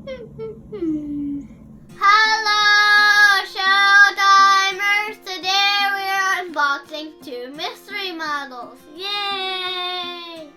Hello, Showtimers! Today we are unboxing 2 mystery models. Yay!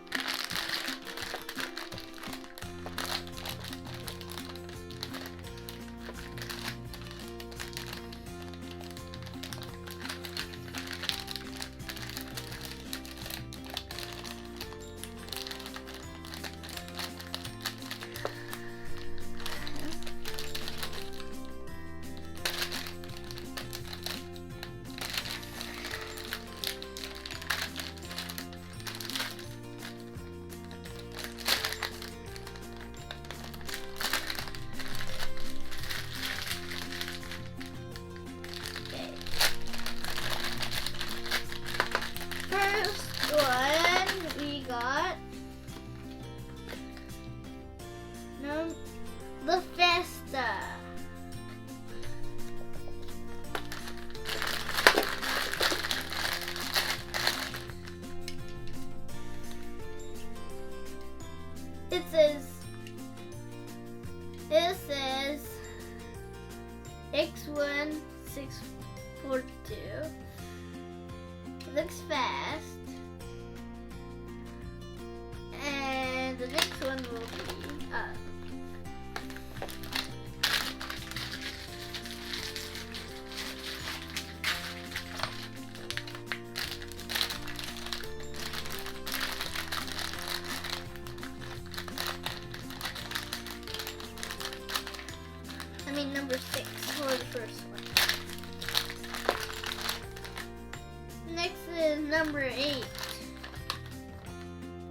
First one we got the Festa. It says X1 642. It looks fast, and the next one will be number 6 for the first one. Next is number 8.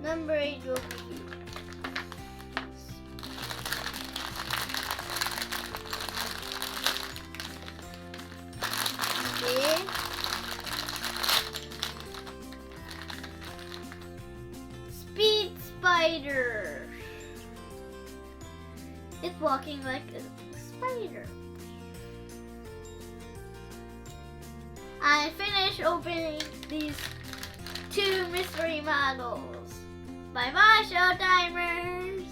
Number 8 will be Speed Spider. It's walking like a spider. I finished opening these 2 mystery models. Bye bye, Showtimers!